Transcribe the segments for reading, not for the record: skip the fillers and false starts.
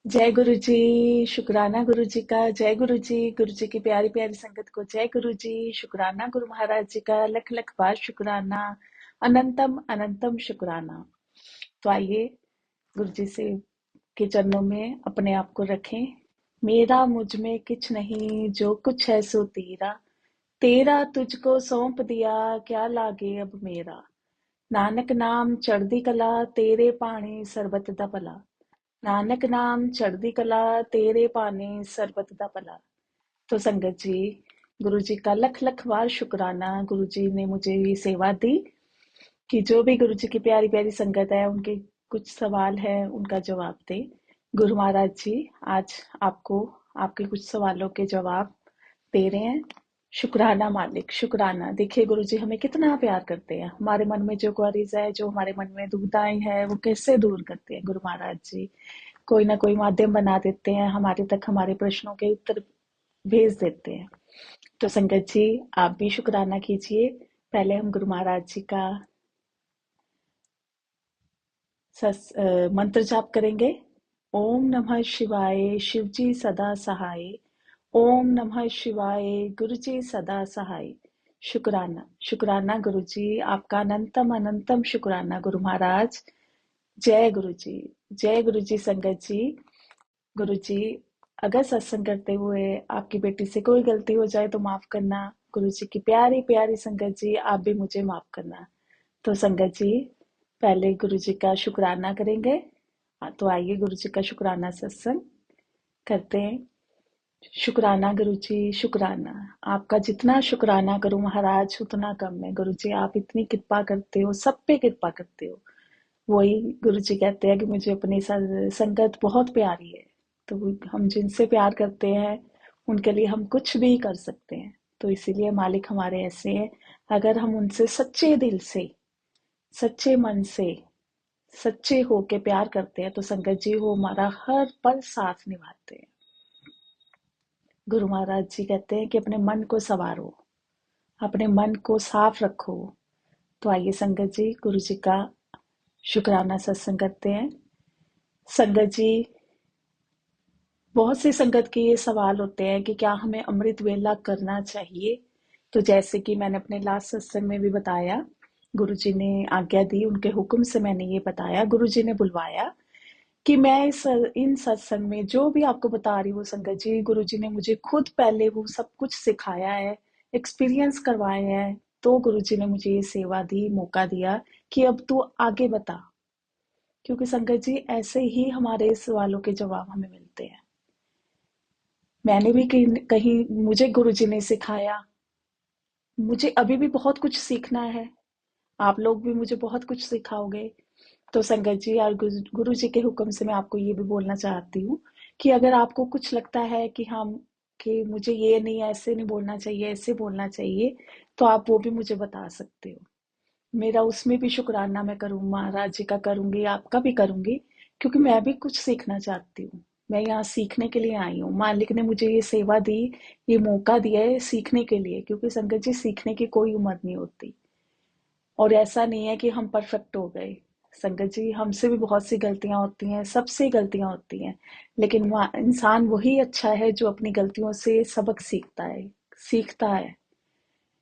जय गुरु जी। शुक्राना गुरु जी का। जय गुरु जी की प्यारी प्यारी संगत को जय गुरु जी। शुक्राना गुरु महाराज जी का लख लख बार शुक्राना। अनंतम अनंतम शुक्राना। तो आइए गुरु जी से के चरणों में अपने आप को रखें। मेरा मुझ में किछ नहीं, जो कुछ है सो तेरा। तेरा तुझको सौंप दिया, क्या लागे अब मेरा। नानक नाम चढ़दी कला, तेरे पानी सरबत दा भला। नानक नाम चढ़दी कला, तेरे पानी सरबत दा भला। तो संगत जी, गुरु जी का लख लख बार शुक्राना। गुरु जी ने मुझे ये सेवा दी कि जो भी गुरु जी की प्यारी प्यारी संगत है, उनके कुछ सवाल है उनका जवाब दे। गुरु महाराज जी आज आपको आपके कुछ सवालों के जवाब दे रहे हैं। शुक्राना मालिक, शुक्राना। देखिए गुरु जी हमें कितना प्यार करते हैं। हमारे मन में जो क्वेरीज है, जो हमारे मन में दुविधाएं हैं, वो कैसे दूर करते हैं गुरु महाराज जी। कोई ना कोई माध्यम बना देते हैं, हमारे तक हमारे प्रश्नों के उत्तर भेज देते हैं। तो संगत जी आप भी शुक्राना कीजिए। पहले हम गुरु महाराज जी का मंत्र जाप करेंगे। ओम नमः शिवाय, शिव जी सदा सहाय। ओम नमः शिवाय, गुरु जी सदा सहाय। शुक्राना, शुक्राना गुरु जी, आपका अनंतम अनंतम शुक्राना गुरु महाराज। जय गुरु जी। जय गुरु जी। संगत जी, गुरु जी, अगर सत्संग करते हुए आपकी बेटी से कोई गलती हो जाए तो माफ करना। गुरु जी की प्यारी प्यारी संगत जी, आप भी मुझे माफ करना। तो संगत जी पहले गुरु जी का शुक्राना करेंगे। तो आइए गुरु जी का शुक्राना सत्संग करते हैं। शुक्राना गुरु जी, शुक्राना। आपका जितना शुक्राना करूं महाराज उतना कम है। गुरु जी आप इतनी कृपा करते हो, सब पे कृपा करते हो। वही गुरु जी कहते हैं कि मुझे अपनी संगत बहुत प्यारी है। तो हम जिनसे प्यार करते हैं उनके लिए हम कुछ भी कर सकते हैं। तो इसीलिए मालिक हमारे ऐसे हैं। अगर हम उनसे सच्चे दिल से, सच्चे मन से, सच्चे होके प्यार करते हैं तो संगत जी वो हमारा हर पल साथ निभाते हैं। गुरु महाराज जी कहते हैं कि अपने मन को संवारो, अपने मन को साफ रखो। तो आइए संगत जी गुरु जी का शुक्राना सत्संग करते हैं। संगत जी, बहुत से संगत के ये सवाल होते हैं कि क्या हमें अमृत वेला करना चाहिए। तो जैसे कि मैंने अपने लास्ट सत्संग में भी बताया, गुरु जी ने आज्ञा दी, उनके हुक्म से मैंने ये बताया, गुरु जी ने बुलवाया कि मैं इन सत्संग में जो भी आपको बता रही हूँ संगत जी, गुरु जी ने मुझे खुद पहले वो सब कुछ सिखाया है, एक्सपीरियंस करवाए हैं। तो गुरु जी ने मुझे ये सेवा दी, मौका दिया कि अब तू आगे बता। क्योंकि संगत जी ऐसे ही हमारे सवालों के जवाब हमें मिलते हैं। मैंने भी कहीं कहीं मुझे गुरु जी ने सिखाया, मुझे अभी भी बहुत कुछ सीखना है। आप लोग भी मुझे बहुत कुछ सिखाओगे। तो संगत जी और गुरु जी के हुक्म से मैं आपको ये भी बोलना चाहती हूँ कि अगर आपको कुछ लगता है कि हम कि मुझे ये नहीं, ऐसे नहीं बोलना चाहिए, ऐसे बोलना चाहिए, तो आप वो भी मुझे बता सकते हो। मेरा उसमें भी शुक्राना मैं करूँ, महाराज जी का करूंगी, आपका भी करूंगी। क्योंकि मैं भी कुछ सीखना चाहती हूँ। मैं यहाँ सीखने के लिए आई हूँ। मालिक ने मुझे ये सेवा दी, ये मौका दिया है सीखने के लिए। क्योंकि संगत जी सीखने की कोई उम्र नहीं होती। और ऐसा नहीं है कि हम परफेक्ट हो गए। संगत जी हमसे भी बहुत सी गलतियां होती हैं, सबसे गलतियां होती हैं। लेकिन इंसान वही अच्छा है जो अपनी गलतियों से सबक सीखता है, सीखता है।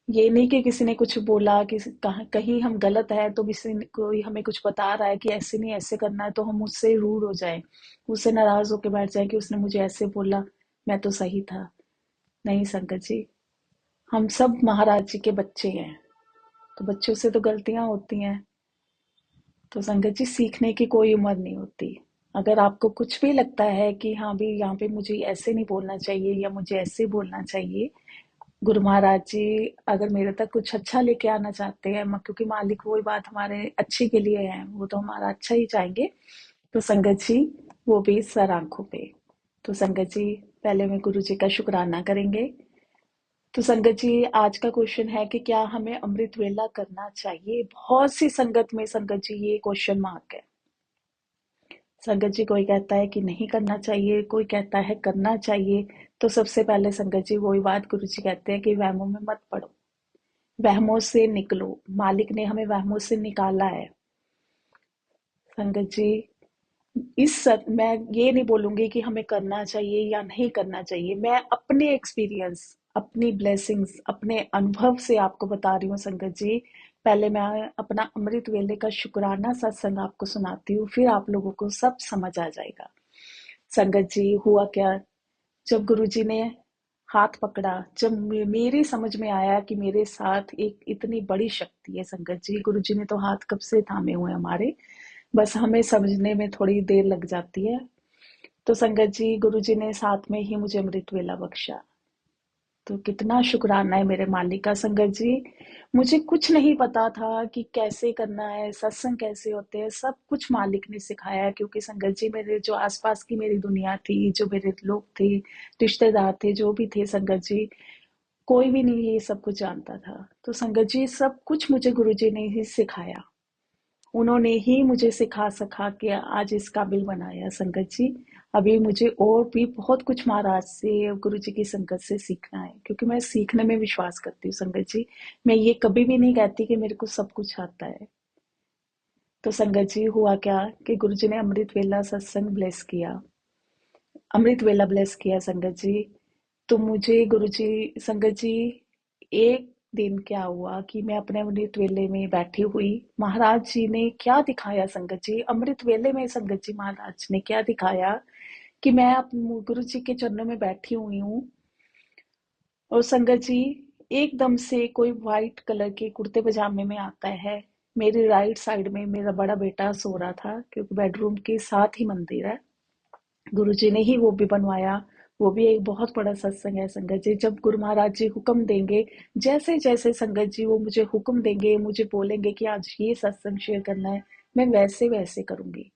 ये नहीं कि किसी ने कुछ बोला कि कहीं हम गलत है तो किसी ने कोई हमें कुछ बता रहा है कि ऐसे नहीं ऐसे करना है, तो हम उससे रूड हो जाए, उससे नाराज होकर बैठ जाए कि उसने मुझे ऐसे बोला, मैं तो सही था। नहीं संगत जी, हम सब महाराज जी के बच्चे हैं। तो बच्चों से तो गलतियां होती हैं। तो संगत जी सीखने की कोई उम्र नहीं होती। अगर आपको कुछ भी लगता है कि हाँ भी यहाँ पे मुझे ऐसे नहीं बोलना चाहिए या मुझे ऐसे बोलना चाहिए, गुरु महाराज जी अगर मेरे तक कुछ अच्छा लेके आना चाहते हैं, क्योंकि मालिक वही बात हमारे अच्छे के लिए है, वो तो हमारा अच्छा ही चाहेंगे। तो संगत जी वो भी सर आंखों पे। तो संगत जी पहले में गुरु जी का शुक्राना करेंगे। तो संगत जी आज का क्वेश्चन है कि क्या हमें अमृत वेला करना चाहिए। बहुत सी संगत में संगत जी ये क्वेश्चन मार्क है। संगत जी कोई कहता है कि नहीं करना चाहिए, कोई कहता है करना चाहिए। तो सबसे पहले संगत जी वही बात गुरु जी कहते हैं कि वहमों में मत पड़ो, वहमों से निकलो। मालिक ने हमें वहमों से निकाला है। संगत जी मैं ये नहीं बोलूंगी कि हमें करना चाहिए या नहीं करना चाहिए। मैं अपने एक्सपीरियंस, अपनी ब्लेसिंग्स, अपने अनुभव से आपको बता रही हूँ संगत जी। पहले मैं अपना अमृत वेले का शुक्राना सत्संग आपको सुनाती हूँ, फिर आप लोगों को सब समझ आ जाएगा। संगत जी, हुआ क्या, जब गुरुजी ने हाथ पकड़ा, जब मेरी समझ में आया कि मेरे साथ एक इतनी बड़ी शक्ति है संगत जी। गुरुजी ने तो हाथ कब से थामे हुए हमारे, बस हमें समझने में थोड़ी देर लग जाती है। तो संगत जी, गुरुजी ने साथ में ही मुझे अमृत वेला बख्शा। तो कितना शुक्राना है मेरे मालिक का संगत जी। मुझे कुछ नहीं पता था कि कैसे करना है, सत्संग कैसे होते हैं, सब कुछ मालिक ने सिखाया। क्योंकि संगत जी, मेरे जो आसपास की मेरी दुनिया थी, जो मेरे लोग थे, रिश्तेदार थे, जो भी थे संगत जी, कोई भी नहीं ये सब कुछ जानता था। तो संगत जी, सब कुछ मुझे गुरुजी ने ही सिखाया। उन्होंने ही मुझे सिखा के आज इस काबिल बनाया संगत जी। अभी मुझे और भी बहुत कुछ महाराज से, गुरु जी की संगत से सीखना है, क्योंकि मैं सीखने में विश्वास करती हूँ संगत जी। मैं ये कभी भी नहीं कहती कि मेरे को सब कुछ आता है। तो संगत जी, हुआ क्या कि गुरु जी ने अमृत वेला सत्संग ब्लेस किया, अमृत वेला ब्लेस किया संगत जी। तो मुझे गुरु जी, संगत जी, एक दिन क्या हुआ कि मैं अपने अमृत वेले में बैठी हुई, महाराज जी ने क्या दिखाया संगत जी, अमृत वेले में संगत जी महाराज ने क्या दिखाया कि मैं गुरु जी के चरणों में बैठी हुई हूँ, और संगत जी एकदम से कोई व्हाइट कलर के कुर्ते पजामे में आता है। मेरी राइट साइड में मेरा बड़ा बेटा सो रहा था, क्योंकि बेडरूम के साथ ही मंदिर है, गुरुजी ने ही वो भी बनवाया। वो भी एक बहुत बड़ा सत्संग है संगत जी। जब गुरु महाराज जी हुक्म देंगे, जैसे जैसे संगत जी वो मुझे हुक्म देंगे, मुझे बोलेंगे कि आज ये सत्संग शेयर करना है, मैं वैसे वैसे करूंगी।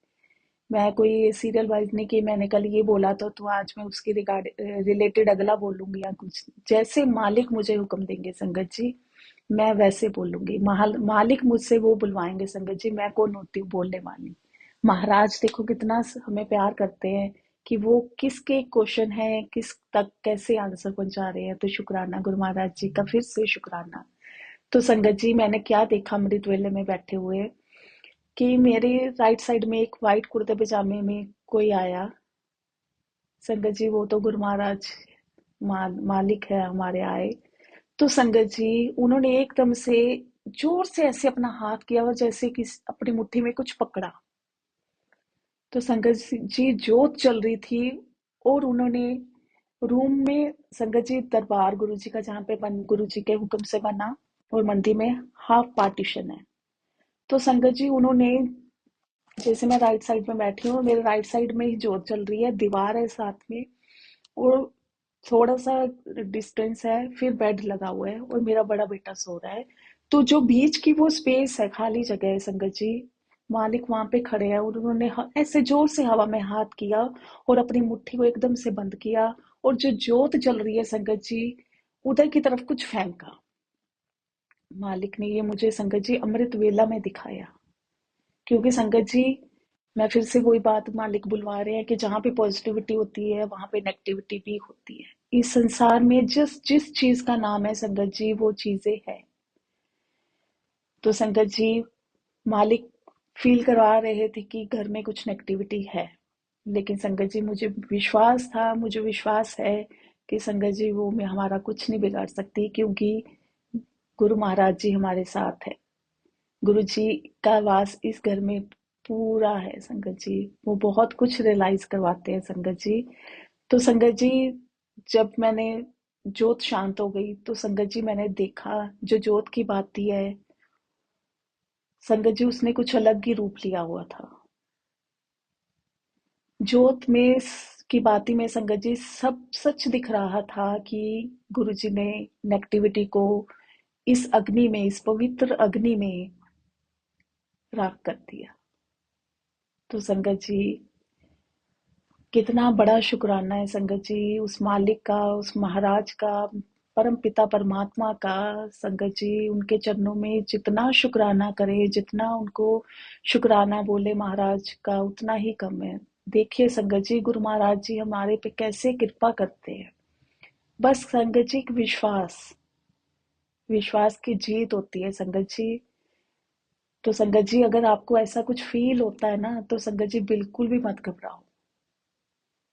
मैं कोई सीरियल वाइज नहीं कि मैंने कल ये बोला तो आज मैं उसके रिगार्ड रिलेटेड अगला बोलूंगी या कुछ। जैसे मालिक मुझे हुक्म देंगे संगत जी, मैं वैसे बोलूंगी। मालिक मुझसे वो बुलवाएंगे संगत जी, मैं कौन होती हूँ बोलने वाली। महाराज देखो कितना हमें प्यार करते हैं कि वो किसके क्वेश्चन है किस तक कैसे आंसर पहुंचा रहे हैं। तो शुक्राना गुरु महाराज जी का, फिर से शुक्राना। तो संगत जी, मैंने क्या देखा अमृत वेले में बैठे हुए, कि मेरे राइट साइड में एक वाइट कुर्ते पजामे में कोई आया संगत जी। वो तो गुरु महाराज मालिक है हमारे आए। तो संगत जी, उन्होंने एकदम से जोर से ऐसे अपना हाथ किया और जैसे कि अपनी मुट्ठी में कुछ पकड़ा। तो संगत जी जोत चल रही थी, और उन्होंने रूम में, संगत जी दरबार गुरु जी का जहाँ पे बन गुरु जी के हुक्म से बना, और मंदिर में हाफ पार्टीशन है। तो संगत जी उन्होंने, जैसे मैं राइट साइड में बैठी हूँ, मेरे राइट साइड में ही जोत चल रही है, दीवार है साथ में, और थोड़ा सा डिस्टेंस है, फिर बेड लगा हुआ है, और मेरा बड़ा बेटा सो रहा है। तो जो बीच की वो स्पेस है, खाली जगह है संगत जी, मालिक वहां पे खड़े हैं, और उन्होंने ऐसे जोर से हवा में हाथ किया और अपनी मुट्ठी को एकदम से बंद किया, और जो जोत जल रही है संगत जी, उधर की तरफ कुछ फेंका। मालिक ने ये मुझे संगत जी अमृत वेला में दिखाया। क्योंकि संगत जी, मैं फिर से वही बात, मालिक बुलवा रहे हैं कि जहाँ पे पॉजिटिविटी होती है वहां पे नेगेटिविटी भी होती है। इस संसार में जिस जिस चीज का नाम है संगत जी, वो चीजें है। तो संगत जी, मालिक फील करवा रहे थे कि घर में कुछ नेगेटिविटी है, लेकिन संगत जी मुझे विश्वास है कि संगत जी वो में हमारा कुछ नहीं बिगाड़ सकती, क्योंकि गुरु महाराज जी हमारे साथ है। गुरु जी का वास इस घर में पूरा है संगत जी। वो बहुत कुछ रियलाइज करवाते हैं संगत जी। तो संगत जी, जब मैंने जोत शांत हो गई, तो संगत जी मैंने देखा, जो जोत की बाती है संगत जी, उसने कुछ अलग ही रूप लिया हुआ था। जोत में की बाती में संगत जी सब सच दिख रहा था कि गुरु जी ने नेगेटिविटी को इस अग्नि में, इस पवित्र अग्नि में राख कर दिया। तो संगत जी, कितना बड़ा शुक्राना है संगत जी, उस मालिक का, उस महाराज का, परम पिता परमात्मा का। संगत जी, उनके चरणों में जितना शुक्राना करे, जितना उनको शुक्राना बोले महाराज का, उतना ही कम है। देखिए संगत जी, गुरु महाराज जी हमारे पे कैसे कृपा करते हैं। बस संगत जी, विश्वास, विश्वास की जीत होती है संगत जी। तो संगत जी अगर आपको ऐसा कुछ फील होता है ना, तो संगत जी बिल्कुल भी मत घबराओ,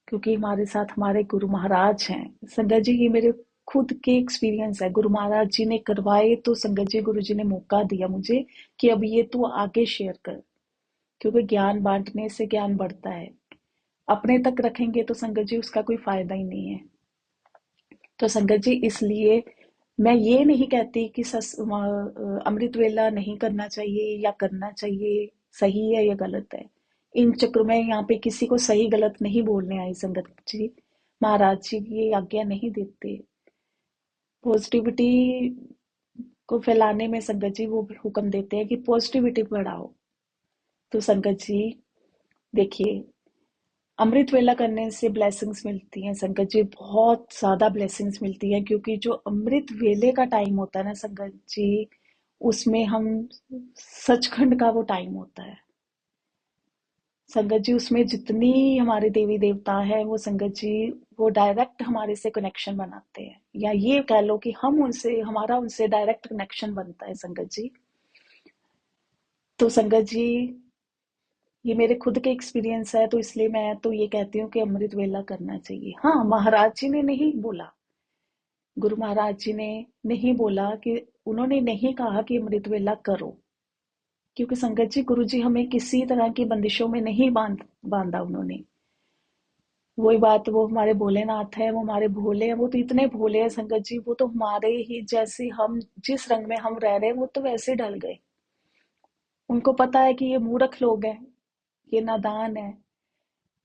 क्योंकि हमारे साथ हमारे गुरु महाराज हैं। संगत जी ये मेरे खुद के एक्सपीरियंस है, गुरु महाराज जी ने करवाए तो संगत जी गुरु जी ने मौका दिया मुझे कि अब ये तू आगे शेयर कर, क्योंकि ज्ञान बांटने से ज्ञान बढ़ता है। अपने तक रखेंगे तो संगत जी उसका कोई फायदा ही नहीं है। तो संगत जी इसलिए मैं ये नहीं कहती कि अमृत वेला नहीं करना चाहिए या करना चाहिए, सही है या गलत है। इन चक्रों में यहाँ पे किसी को सही गलत नहीं बोलने आई संगत जी। महाराज जी ये आज्ञा नहीं देते। पॉजिटिविटी को फैलाने में संगत जी वो हुक्म देते हैं कि पॉजिटिविटी बढ़ाओ। तो संगत जी देखिए, अमृत वेला करने से ब्लेसिंग्स मिलती हैं संगत जी, बहुत ज्यादा ब्लेसिंग्स मिलती हैं, क्योंकि जो अमृत वेले का टाइम होता है ना संगत जी, उसमें हम सचखंड का वो टाइम होता है संगत जी। उसमें जितनी हमारे देवी देवता है वो संगत जी वो डायरेक्ट हमारे से कनेक्शन बनाते हैं, या ये कह लो कि हम उनसे, हमारा उनसे डायरेक्ट कनेक्शन बनता है संगत जी। तो संगत जी ये मेरे खुद के एक्सपीरियंस है, तो इसलिए मैं तो ये कहती हूँ कि अमृत वेला करना चाहिए। हाँ, महाराज जी ने नहीं बोला, गुरु महाराज जी ने नहीं बोला कि, उन्होंने नहीं कहा कि अमृत वेला करो, क्योंकि संगत जी गुरु जी हमें किसी तरह की बंदिशों में नहीं बांधा उन्होंने। वही बात, वो हमारे भोलेनाथ है, वो हमारे भोले हैं, वो तो इतने भोले हैं संगत जी, वो तो हमारे ही जैसे, हम जिस रंग में हम रह रहे हैं वो तो वैसे ढल गए। उनको पता है कि ये मूर्ख लोग हैं, ये नादान है।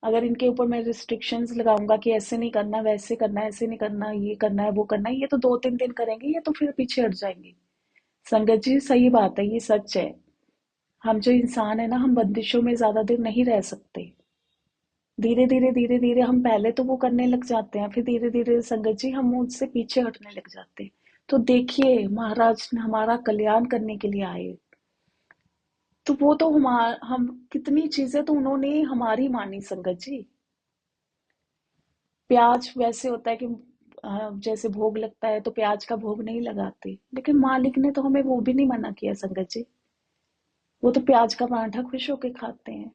अगर इनके ऊपर मैं रिस्ट्रिक्शंस लगाऊंगा कि ऐसे नहीं करना, वैसे करना, ऐसे नहीं करना, ये करना है, वो करना है, ये तो 2-3 दिन करेंगे, ये तो फिर पीछे हट जाएंगे। संगत जी सही बात है, ये सच है। हम जो इंसान है ना, हम बंदिशों में ज्यादा देर नहीं रह सकते। धीरे धीरे हम पहले तो वो करने लग जाते हैं, फिर धीरे धीरे संगत जी हम उससे पीछे हटने लग जाते हैं। तो देखिए, महाराज ने हमारा कल्याण करने के लिए आए, तो वो तो हम कितनी चीजें तो उन्होंने हमारी मानी संगत जी। प्याज वैसे होता है कि जैसे भोग लगता है तो प्याज का भोग नहीं लगाते, लेकिन मालिक ने तो हमें वो भी नहीं मना किया संगत जी। वो तो प्याज का पराठा खुश होके खाते हैं।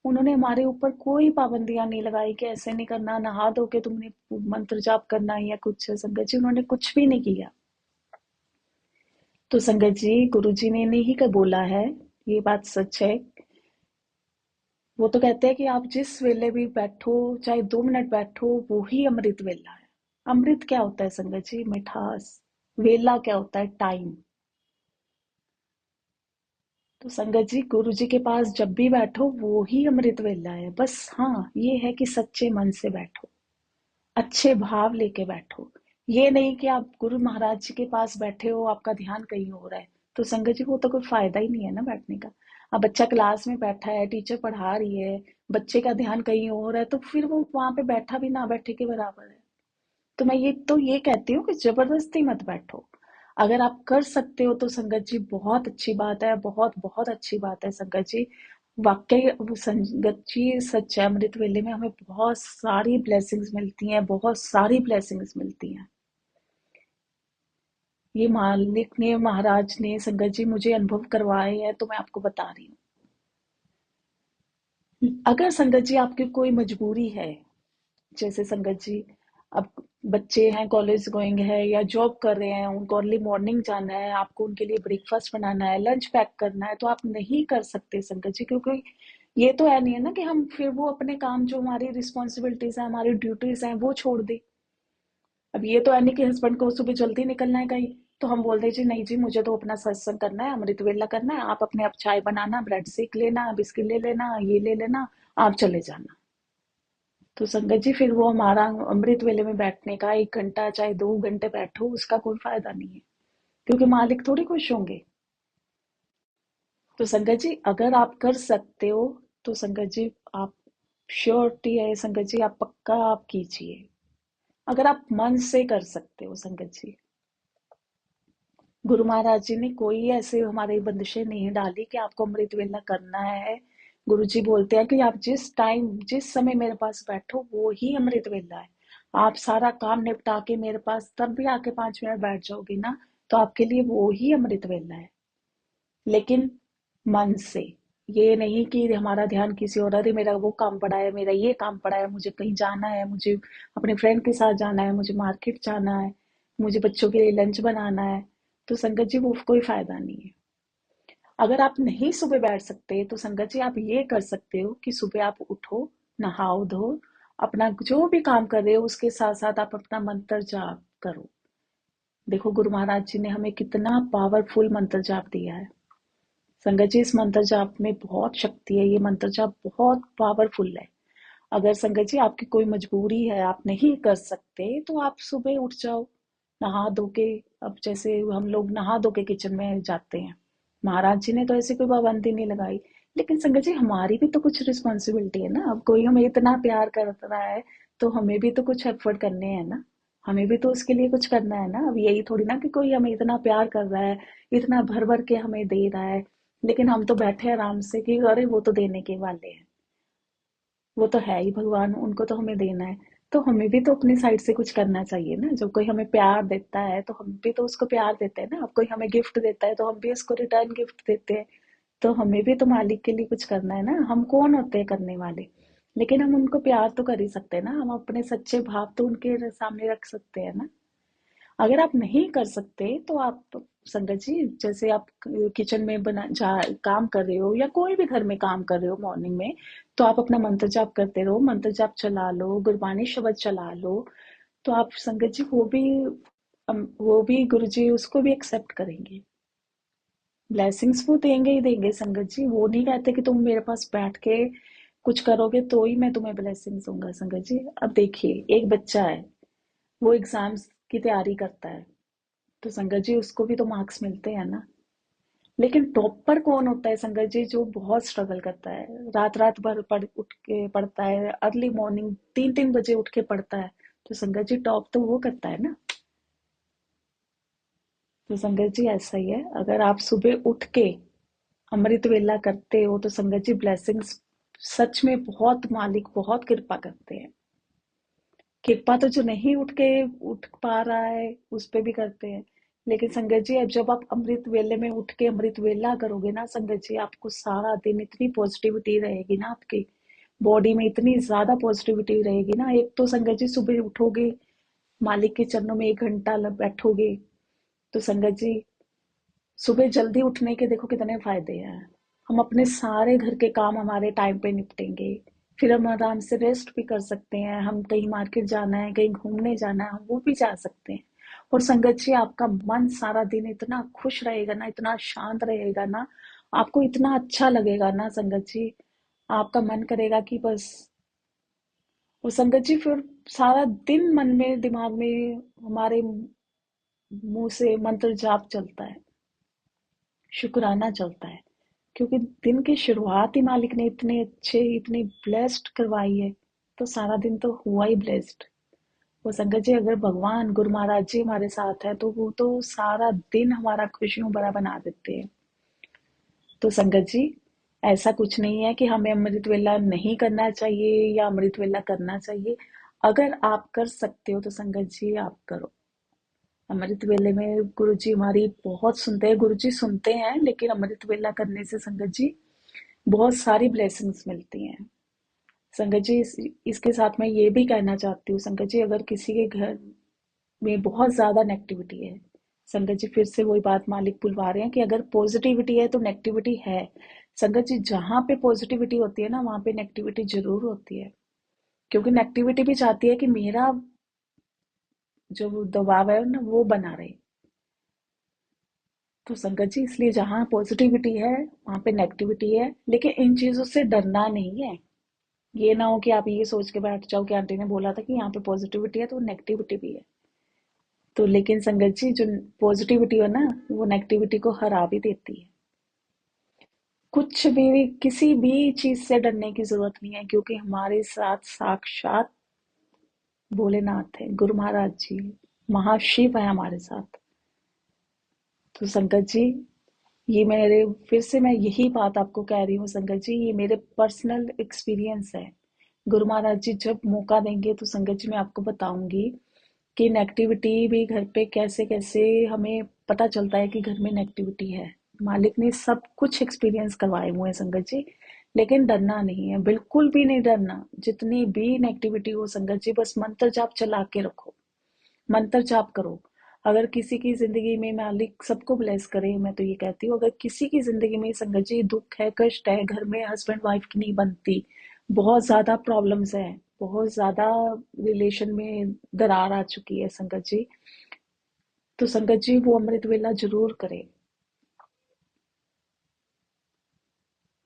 उन्होंने हमारे ऊपर कोई पाबंदियां नहीं लगाई कि ऐसे नहीं करना, नहा धो के तुमने मंत्र जाप करना है या कुछ, संगत जी उन्होंने कुछ भी नहीं किया। तो संगत जी गुरु जी ने नहीं कर बोला है, ये बात सच है। वो तो कहते हैं कि आप जिस वेले भी बैठो, चाहे 2 मिनट बैठो, वो ही अमृत वेला है। अमृत क्या होता है संगत जी? मिठास। वेला क्या होता है? टाइम। तो संगत जी गुरु जी के पास जब भी बैठो वो ही अमृत वेला है। बस हाँ ये है कि सच्चे मन से बैठो, अच्छे भाव लेके बैठो। ये नहीं कि आप गुरु महाराज जी के पास बैठे हो, आपका ध्यान कहीं हो रहा है, तो संगत जी वो तो कोई फायदा ही नहीं है ना बैठने का। अब बच्चा क्लास में बैठा है, टीचर पढ़ा रही है, बच्चे का ध्यान कहीं और है, तो फिर वो वहां पे बैठा भी ना बैठे के बराबर है। तो मैं ये कहती हूँ कि जबरदस्ती मत बैठो। अगर आप कर सकते हो तो संगत जी बहुत अच्छी बात है, बहुत बहुत अच्छी बात है संगत जी। वाकई वो संगत जी सच है, अमृत वेले में हमें बहुत सारी ब्लेसिंग्स मिलती हैं, बहुत सारी ब्लेसिंग्स मिलती हैं। ये मालिक ने, महाराज ने संगत जी मुझे अनुभव करवाए हैं, तो मैं आपको बता रही हूँ। अगर संगत जी आपकी कोई मजबूरी है, जैसे संगत जी अब बच्चे हैं, कॉलेज गोइंग है या जॉब कर रहे हैं, उनको अर्ली मॉर्निंग जाना है, आपको उनके लिए ब्रेकफास्ट बनाना है, लंच पैक करना है, तो आप नहीं कर सकते संगत जी, क्योंकि ये तो है नहीं है ना कि हम फिर वो अपने काम, जो हमारी रिस्पॉन्सिबिलिटीज है, हमारी ड्यूटीज हैं, वो छोड़ दे। अब ये तो है नहीं कि हस्बैंड को सुबह जल्दी निकलना है कहीं, तो हम बोल दे जी नहीं जी मुझे तो अपना सत्संग करना है, अमृत वेला करना है, आप अपने आप चाय बनाना, ब्रेड सेक लेना, बिस्किट ले लेना, ये ले लेना, आप चले जाना। तो संगत जी फिर वो हमारा अमृत वेले में बैठने का 1 घंटा चाहे 2 घंटे बैठो, उसका कोई फायदा नहीं है, क्योंकि मालिक थोड़ी खुश होंगे। तो संगत जी अगर आप कर सकते हो तो संगत जी आप, श्योरिटी है संगत जी, आप पक्का आप कीजिए, अगर आप मन से कर सकते हो संगत जी। गुरु महाराज जी ने कोई ऐसे हमारे बंदिशें नहीं डाली कि आपको अमृत वेला करना है। गुरु जी बोलते हैं कि आप जिस टाइम, जिस समय मेरे पास बैठो वो ही अमृत वेला है। आप सारा काम निपटा के मेरे पास तब भी आके 5 मिनट बैठ जाओगे ना, तो आपके लिए वो ही अमृत वेला है। लेकिन मन से। ये नहीं कि हमारा ध्यान किसी और, अरे मेरा वो काम पड़ा है, मेरा ये काम पड़ा है, मुझे कहीं जाना है, मुझे अपने फ्रेंड के साथ जाना है, मुझे मार्केट जाना है, मुझे बच्चों के लिए लंच बनाना है। तो संगत जी वो कोई फायदा नहीं है। अगर आप नहीं सुबह बैठ सकते तो संगत जी आप ये कर सकते हो कि सुबह आप उठो, नहाओ धो, अपना जो भी काम कर रहे हो उसके साथ साथ आप अपना मंत्र जाप करो। देखो गुरु महाराज जी ने हमें कितना पावरफुल मंत्र जाप दिया है। संगत जी इस मंत्र जाप में बहुत शक्ति है, ये मंत्र जाप बहुत पावरफुल है। अगर संगत जी आपकी कोई मजबूरी है, आप नहीं कर सकते, तो आप सुबह उठ जाओ, नहा धो के। अब जैसे हम लोग नहा धो के किचन में जाते हैं, महाराज जी ने तो ऐसी कोई पाबंदी नहीं लगाई। लेकिन संगत जी हमारी भी तो कुछ रिस्पॉन्सिबिलिटी है ना। अब कोई हमें इतना प्यार कर रहा है तो हमें भी तो कुछ एफर्ट करने हैं ना। हमें भी तो उसके लिए कुछ करना है ना। अब यही थोड़ी ना कि कोई हमें इतना प्यार कर रहा है, इतना भर भर के हमें दे रहा है, लेकिन हम तो बैठे आराम से कि अरे वो तो देने के वाले हैं, वो तो है ही भगवान, उनको तो हमें देना है। तो हमें भी तो अपनी साइड से कुछ करना चाहिए ना। जब कोई हमें प्यार देता है तो हम भी तो उसको प्यार देते हैं ना। अब कोई हमें गिफ्ट देता है तो हम भी उसको रिटर्न गिफ्ट देते हैं। तो हमें भी तो मालिक के लिए कुछ करना है ना। हम कौन होते हैं करने वाले, लेकिन हम उनको प्यार तो कर ही सकते हैं ना। हम अपने सच्चे भाव तो उनके सामने रख सकते हैं ना। अगर आप नहीं कर सकते तो आप संगत जी, जैसे आप किचन में बना जा काम कर रहे हो या कोई भी घर में काम कर रहे हो मॉर्निंग में, तो आप अपना मंत्र जाप करते रहो, मंत्र जाप चला लो, गुरबानी शब्द चला लो। तो आप संगत जी वो भी गुरु जी उसको भी एक्सेप्ट करेंगे। ब्लेसिंग्स वो देंगे ही देंगे संगत जी। वो नहीं कहते कि तुम मेरे पास बैठ के कुछ करोगे तो ही मैं तुम्हें ब्लेसिंग्स दूंगा संगत जी। अब देखिए एक बच्चा है, वो एग्जाम्स की तैयारी करता है, तो संगत जी उसको भी तो मार्क्स मिलते हैं ना। लेकिन टॉपर कौन होता है संगत जी? जो बहुत स्ट्रगल करता है, रात रात भर उठ के पढ़ता है, अर्ली मॉर्निंग 3-3 बजे उठ के पढ़ता है। तो संगत जी टॉप तो वो करता है ना। तो संगत जी ऐसा ही है, अगर आप सुबह उठ के अमृत वेला करते हो तो संगत जी ब्लेसिंग्स सच में बहुत, मालिक बहुत कृपा करते हैं। कृपा तो जो नहीं उठ पा रहा है उस पे भी करते हैं। लेकिन संगत जी अब जब आप अमृत वेले में उठ के अमृत वेला करोगे ना संगत जी, आपको सारा दिन इतनी पॉजिटिविटी रहेगी ना, आपकी बॉडी में इतनी ज्यादा पॉजिटिविटी रहेगी ना। एक तो संगत जी सुबह उठोगे, मालिक के चरणों में 1 घंटा बैठोगे, तो संगत जी सुबह जल्दी उठने के देखो कितने फायदे हैं। हम अपने सारे घर के काम हमारे टाइम पे निपटेंगे, फिर हम आराम से रेस्ट भी कर सकते हैं। हम कहीं मार्केट जाना है, कहीं घूमने जाना है, हम वो भी जा सकते हैं। और संगत जी आपका मन सारा दिन इतना खुश रहेगा ना, इतना शांत रहेगा ना, आपको इतना अच्छा लगेगा ना संगत जी। आपका मन करेगा कि बस, और संगत जी फिर सारा दिन मन में दिमाग में हमारे मुंह से मंत्र जाप चलता है, शुक्राना चलता है, क्योंकि दिन की शुरुआत ही मालिक ने इतने अच्छे, इतनी ब्लेस्ड करवाई है। तो सारा दिन तो हुआ ही ब्लेस्ड। वो संगत जी अगर भगवान गुरु महाराज जी हमारे साथ है तो वो तो सारा दिन हमारा खुशियों भरा बना देते हैं। तो संगत जी ऐसा कुछ नहीं है कि हमें अमृत वेला नहीं करना चाहिए या अमृत वेला करना चाहिए। अगर आप कर सकते हो तो संगत जी आप करो। अमृत वेले में गुरु जी हमारी बहुत सुनते हैं, गुरु जी सुनते हैं, लेकिन अमृत वेला करने से संगत जी बहुत सारी ब्लेसिंग्स मिलती हैं। संगत जी इसके साथ मैं ये भी कहना चाहती हूँ संगत जी, अगर किसी के घर में बहुत ज्यादा नेगेटिविटी है, संगत जी फिर से वही बात मालिक बुलवा रहे हैं कि अगर पॉजिटिविटी है तो नेगेटिविटी है। संगत जी जहां पे पॉजिटिविटी होती है ना वहां पे नेगेटिविटी जरूर होती है, क्योंकि नेगेटिविटी भी चाहती है कि मेरा जो दबाव है ना वो बना रहे। तो संगत जी इसलिए जहां पॉजिटिविटी है वहां पे नेगेटिविटी है, लेकिन इन चीजों से डरना नहीं है। ये ना हो कि आप ये सोच के बैठ जाओ कि आंटी ने बोला था कि यहाँ पे पॉजिटिविटी है तो नेगेटिविटी भी है। तो लेकिन संगत जी जो पॉजिटिविटी है ना वो नेगेटिविटी को हरा भी देती है। कुछ भी किसी भी चीज से डरने की जरूरत नहीं है, क्योंकि हमारे साथ साक्षात भोलेनाथ है, गुरु महाराज जी, महाशिव है हमारे साथ। तो संगत जी ये मेरे, फिर से मैं यही बात आपको कह रही हूँ संगत जी, ये मेरे पर्सनल एक्सपीरियंस है। गुरु महाराज जी जब मौका देंगे तो संगत जी मैं आपको बताऊंगी कि नेगेटिविटी भी घर पे कैसे कैसे हमें पता चलता है कि घर में नेगेटिविटी है। मालिक ने सब कुछ एक्सपीरियंस करवाए हुए हैं संगत जी। लेकिन डरना नहीं है, बिल्कुल भी नहीं डरना। जितनी भी नेगेटिविटी हो संगत जी, बस मंत्र जाप चला के रखो, मंत्र जाप करो। अगर किसी की जिंदगी में मालिक सबको ब्लेस करे, मैं तो ये कहती हूँ, अगर किसी की जिंदगी में संगत जी दुख है, कष्ट है, घर में हस्बैंड वाइफ की नहीं बनती, बहुत ज्यादा प्रॉब्लम्स है, बहुत ज्यादा रिलेशन में दरार आ चुकी है संगत जी, तो संगत जी वो अमृत वेला जरूर करे।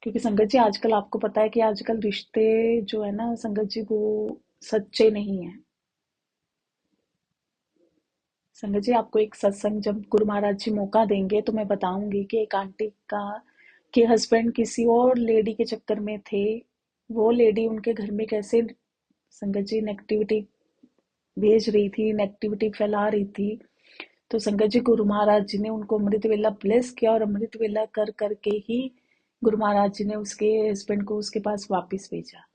क्योंकि संगत जी आजकल आपको पता है कि आजकल रिश्ते जो है ना संगत जी, वो सच्चे नहीं है। संगत जी आपको एक सत्संग जब गुरु महाराज जी मौका देंगे तो मैं बताऊंगी कि एक आंटी का के हस्बैंड किसी और लेडी के चक्कर में थे। वो लेडी उनके घर में कैसे संगत जी नेगेटिविटी भेज रही थी, नेगेटिविटी फैला रही थी। तो संगत जी गुरु महाराज जी ने उनको अमृत वेला ब्लेस किया, और अमृत वेला कर करके ही गुरु महाराज जी ने उसके हस्बैंड को उसके पास वापस भेजा।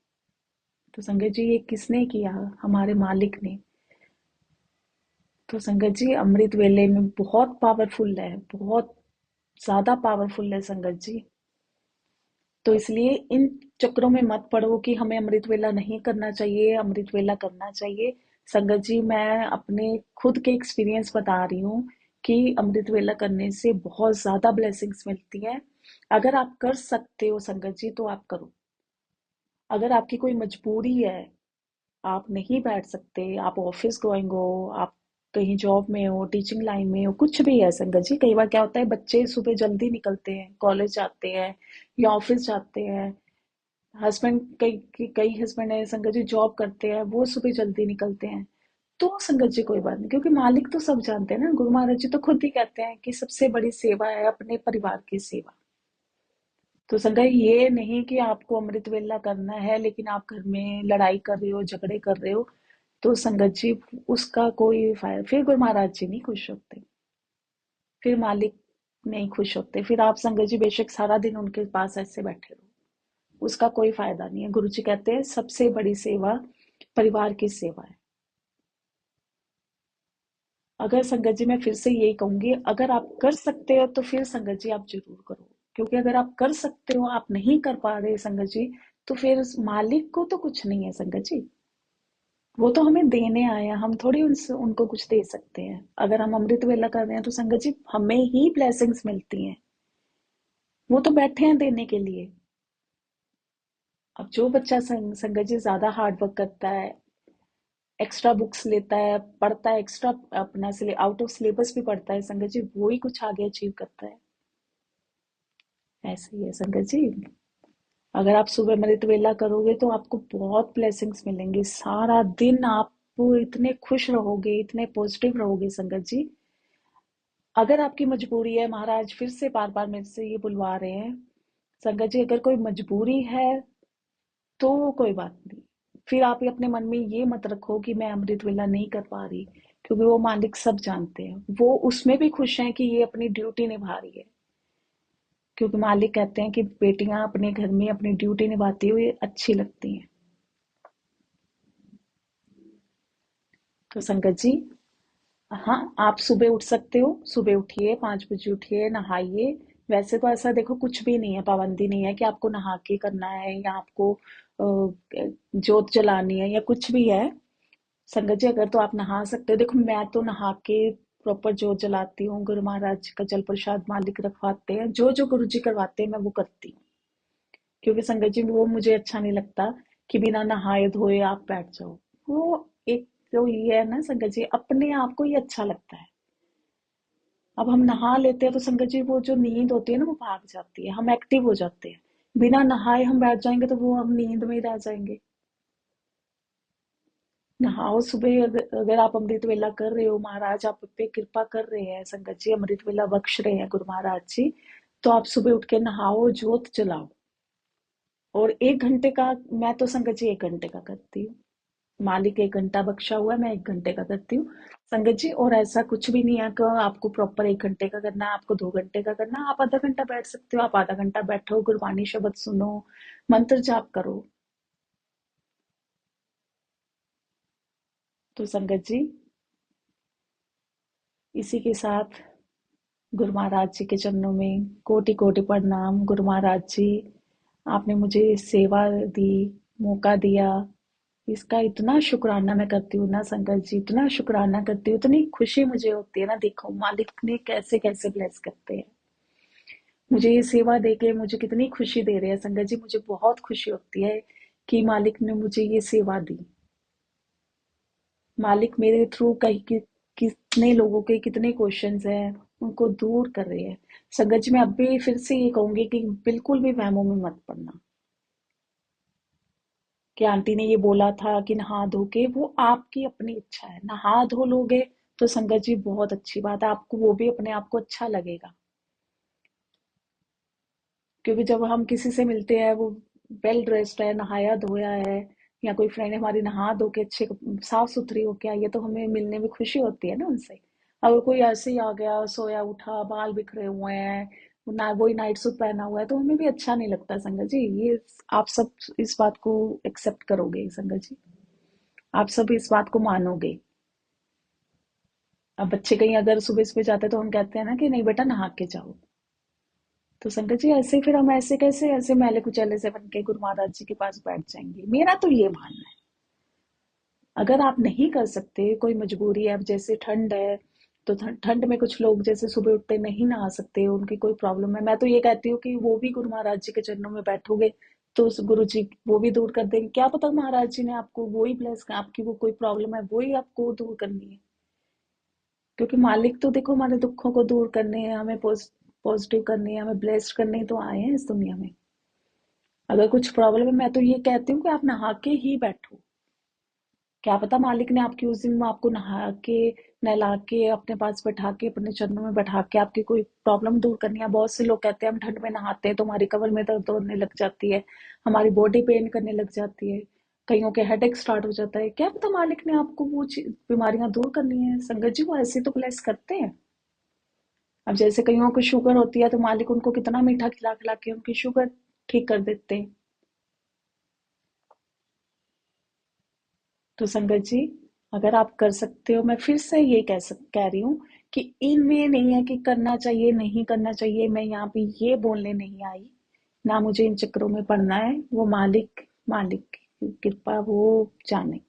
तो संगत जी ये किसने किया? हमारे मालिक ने। तो संगत जी अमृत वेले में बहुत पावरफुल है, बहुत ज्यादा पावरफुल है संगत जी। तो इसलिए इन चक्रों में मत पड़ो कि हमें अमृत वेला नहीं करना चाहिए, अमृत वेला करना चाहिए। संगत जी मैं अपने खुद के एक्सपीरियंस बता रही हूँ कि अमृत वेला करने से बहुत ज्यादा ब्लेसिंग्स मिलती हैं। अगर आप कर सकते हो संगत जी तो आप करो। अगर आपकी कोई मजबूरी है, आप नहीं बैठ सकते, आप ऑफिस गोइंग हो, आप कहीं जॉब में हो, टीचिंग लाइन में हो, कुछ भी है संगत जी, कई बार क्या होता है बच्चे सुबह जल्दी निकलते हैं, कॉलेज जाते हैं या ऑफिस जाते हैं। हस्बैंड कई कई हस्बैंड है संगत जी जॉब करते हैं, वो सुबह जल्दी निकलते हैं। तो संगत जी कोई बात नहीं, क्योंकि मालिक तो सब जानते हैं ना, गुरु महाराज जी तो खुद ही कहते हैं कि सबसे बड़ी सेवा है अपने परिवार की सेवा। तो संगत ये नहीं कि आपको अमृत वेला करना है लेकिन आप घर में लड़ाई कर रहे हो, झगड़े कर रहे हो, तो संगत जी उसका कोई फायदा, फिर गुरु महाराज जी नहीं खुश होते, फिर मालिक नहीं खुश होते, फिर आप संगत जी बेशक सारा दिन उनके पास ऐसे बैठे रहो, उसका कोई फायदा नहीं है। गुरु जी कहते हैं सबसे बड़ी सेवा परिवार की सेवा है। अगर संगत जी मैं फिर से यही कहूंगी, अगर आप कर सकते हो तो फिर संगत जी आप जरूर करो। क्योंकि अगर आप कर सकते हो, आप नहीं कर पा रहे संगत जी, तो फिर उस मालिक को तो कुछ नहीं है संगत जी। वो तो हमें देने आए हैं, हम थोड़ी उनसे उनको कुछ दे सकते हैं। अगर हम अमृत वेला कर रहे हैं तो संगत जी हमें ही ब्लेसिंग्स मिलती हैं, वो तो बैठे हैं देने के लिए। अब जो बच्चा संगत जी ज्यादा हार्ड वर्क करता है, एक्स्ट्रा बुक्स लेता है, पढ़ता है, एक्स्ट्रा अपना आउट ऑफ सिलेबस भी पढ़ता है संगत जी, वो ही कुछ आगे अचीव करता है। ऐसे ही है संगत जी। अगर आप सुबह अमृत वेला करोगे तो आपको बहुत ब्लेसिंग्स मिलेंगी, सारा दिन आप इतने खुश रहोगे, इतने पॉजिटिव रहोगे संगत जी। अगर आपकी मजबूरी है, महाराज फिर से बार बार मेरे से ये बुलवा रहे हैं संगत जी, अगर कोई मजबूरी है तो कोई बात नहीं। फिर आप ये अपने मन में ये मत रखो कि मैं अमृत वेला नहीं कर पा रही, क्योंकि वो मालिक सब जानते हैं, वो उसमें भी खुश हैं कि ये अपनी ड्यूटी निभा रही है। क्योंकि मालिक कहते हैं कि बेटियां अपने घर में अपनी ड्यूटी निभाती हुई अच्छी लगती हैं। तो संगत जी, हाँ आप सुबह उठ सकते हो, सुबह उठिए, 5 बजे उठिए, नहाइए। वैसे तो ऐसा देखो कुछ भी नहीं है, पाबंदी नहीं है कि आपको नहा के करना है या आपको जोत जलानी है या कुछ भी है। संगत जी अगर तो आप नहा सकते हो, देखो मैं तो नहा के प्रॉपर जोत जलाती हूँ, गुरु महाराज जी का जल प्रसाद मालिक रखवाते हैं, जो जो गुरु जी करवाते हैं मैं वो करती हूँ। क्योंकि संगत जी वो मुझे अच्छा नहीं लगता कि बिना नहाए धोए आप बैठ जाओ। वो एक तो ये है ना संगत जी, अपने आप को ही अच्छा लगता है। अब हम नहा लेते हैं तो संगत जी वो जो नींद होती है ना वो भाग जाती है, हम एक्टिव हो जाते हैं। बिना नहाए हम बैठ जाएंगे तो वो हम नींद में ही रह जाएंगे। नहाओ सुबह, अगर आप अमृत वेला कर रहे हो, महाराज आप पे कृपा कर रहे हैं, संगत जी अमृत वेला बख्श रहे हैं गुरु महाराज जी, तो आप सुबह उठ के नहाओ, जोत जलाओ। और 1 घंटे का, मैं तो संगत जी 1 घंटे का करती हूँ। मालिक 1 घंटा बख्शा हुआ है, मैं 1 घंटे का करती हूँ संगत जी। और ऐसा कुछ भी नहीं है कि आपको प्रॉपर 1 घंटे का करना है, आपको 2 घंटे का करना है। आप आधा घंटा बैठ सकते हो, आप आधा घंटा बैठो, गुरबानी शब्द सुनो, मंत्र जाप करो। तो संगत जी इसी के साथ गुरु महाराज जी के चरणों में कोटि कोटि प्रणाम। गुरु महाराज जी, आपने मुझे सेवा दी, मौका दिया, इसका इतना शुक्राना मैं करती हूँ ना संगत जी, इतना शुक्राना करती हूँ, इतनी खुशी मुझे होती है ना। देखो मालिक ने कैसे कैसे ब्लेस करते हैं मुझे, ये सेवा देके मुझे कितनी खुशी दे रहे हैं संगत जी। मुझे बहुत खुशी होती है कि मालिक ने मुझे ये सेवा दी। मालिक मेरे थ्रू कहीं कितने लोगों के कितने क्वेश्चंस हैं उनको दूर कर रहे हैं। संगत जी मैं अब भी फिर से ये कहूंगी कि बिल्कुल भी वहमों में मत पड़ना कि आंटी ने ये बोला था कि नहा धो के, वो आपकी अपनी इच्छा है। नहा धो लोगे तो संगत जी बहुत अच्छी बात है, आपको वो भी अपने आप को अच्छा लगेगा। क्योंकि जब हम किसी से मिलते हैं वो वेल ड्रेस्ड है, नहाया धोया है, या कोई फ्रेंड हमारी नहा धो के अच्छे साफ सुथरी होके आई है, तो हमें मिलने में खुशी होती है ना उनसे। अगर कोई ऐसे ही आ गया, सोया उठा, बाल बिखरे हुए हैं, ना वही नाइट सूट पहना हुआ है, तो हमें भी अच्छा नहीं लगता संगत जी। ये आप सब इस बात को एक्सेप्ट करोगे संगत जी, आप सब इस बात को मानोगे। अब बच्चे कहीं अगर सुबह सुबह जाते हैं तो हम कहते हैं ना कि नहीं बेटा नहा के जाओ। तो संगत जी ऐसे फिर हम ऐसे कैसे ऐसे मैले कुचैले से बन के गुरु महाराज जी के पास बैठ जाएंगे? मेरा तो ये मानना है। अगर आप नहीं कर सकते, कोई मजबूरी है, अब जैसे ठंड है, तो ठंड में कुछ लोग जैसे सुबह उठते नहीं नहा सकते, उनकी कोई प्रॉब्लम है, मैं तो ये कहती हूँ कि वो भी गुरु महाराज जी के चरणों में बैठोगे तो उस गुरु जी वो भी दूर कर देंगे। क्या पता महाराज जी ने आपको वो ही ब्लेस, आपकी वो कोई प्रॉब्लम है वो ही आपको दूर करनी है। क्योंकि मालिक तो देखो हमारे दुखों को दूर करने हैं, हमें पॉजिटिव करने हैं, हमें ब्लेस्ड करने ही तो आए हैं इस दुनिया में। अगर कुछ प्रॉब्लम है, मैं तो ये कहती हूँ कि आप नहा के ही बैठो। क्या पता मालिक ने आपकी उस दिन आपको नहा के, नहला के, अपने पास बैठा के, अपने चरणों में बैठा के आपकी कोई प्रॉब्लम दूर करनी है। बहुत से लोग कहते हैं हम ठंड में नहाते हैं तो हमारी कमर में दर्द होने लग जाती है, हमारी बॉडी पेन करने लग जाती है, कईयों के हेडेक स्टार्ट हो जाता है। क्या पता मालिक ने आपको वो बीमारियां दूर करनी है संगत जी, वो ऐसे तो ब्लेस करते हैं। अब जैसे कईयों को शुगर होती है तो मालिक उनको कितना मीठा खिला खिला के उनकी शुगर ठीक कर देते हैं। तो संगत जी अगर आप कर सकते हो, मैं फिर से ये कह रही हूँ कि इनमें नहीं है कि करना चाहिए नहीं करना चाहिए, मैं यहाँ पे ये बोलने नहीं आई, ना मुझे इन चक्करों में पड़ना है। वो मालिक, मालिक की कृपा वो जाने,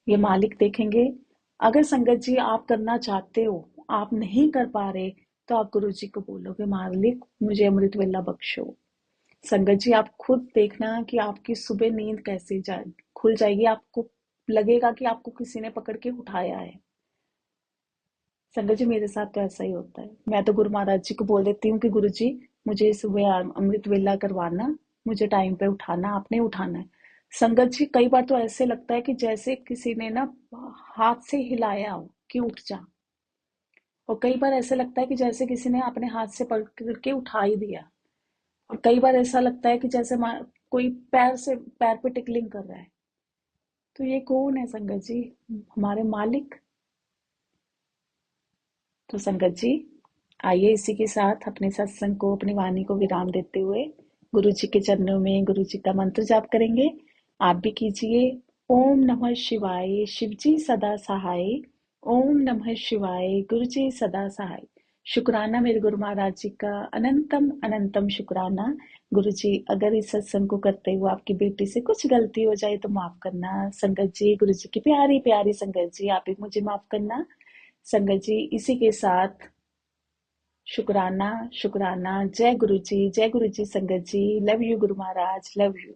ये मालिक देखेंगे। अगर संगत जी आप करना चाहते हो, आप नहीं कर पा रहे, तो आप गुरु जी को बोलोगे मालिक मुझे अमृत वेला बख्शो। संगत जी आप खुद देखना कि आपकी सुबह नींद कैसे खुल जाएगी, आपको लगेगा कि आपको किसी ने पकड़ के उठाया है। संगत जी मेरे साथ तो ऐसा ही होता है, मैं तो गुरु महाराज जी को बोल देती हूँ कि गुरु जी मुझे सुबह अमृत वेला करवाना, मुझे टाइम पे उठाना, आपने उठाना है। संगत जी कई बार तो ऐसे लगता है कि जैसे किसी ने ना हाथ से हिलाया हो कि उठ जा, और कई बार ऐसे लगता है कि जैसे किसी ने अपने हाथ से पकड़ के उठा ही दिया, और कई बार ऐसा लगता है कि जैसे कोई पैर पे टिकलिंग कर रहा है। तो ये कौन है संगत जी? हमारे मालिक। तो संगत जी आइए इसी के साथ अपने सत्संग को, अपनी वाणी को विराम देते हुए गुरु जी के चरणों में गुरु जी का मंत्र जाप करेंगे। आप भी कीजिए। ओम नमः शिवाय, शिव जी सदा सहाय। ओम नमः शिवाय, गुरु जी सदा सहाय। शुक्राना मेरे गुरु महाराज जी का, अनंतम अनंतम शुक्राना। गुरु जी अगर इस सत्संग को करते हुए आपकी बेटी से कुछ गलती हो जाए तो माफ करना संगत जी। गुरु जी की प्यारी प्यारी संगत जी आप भी मुझे माफ करना संगत जी। इसी के साथ शुक्राना शुक्राना। जय गुरु जी, जय गुरु जी संगत जी। Love you Guru Maharaj, love you.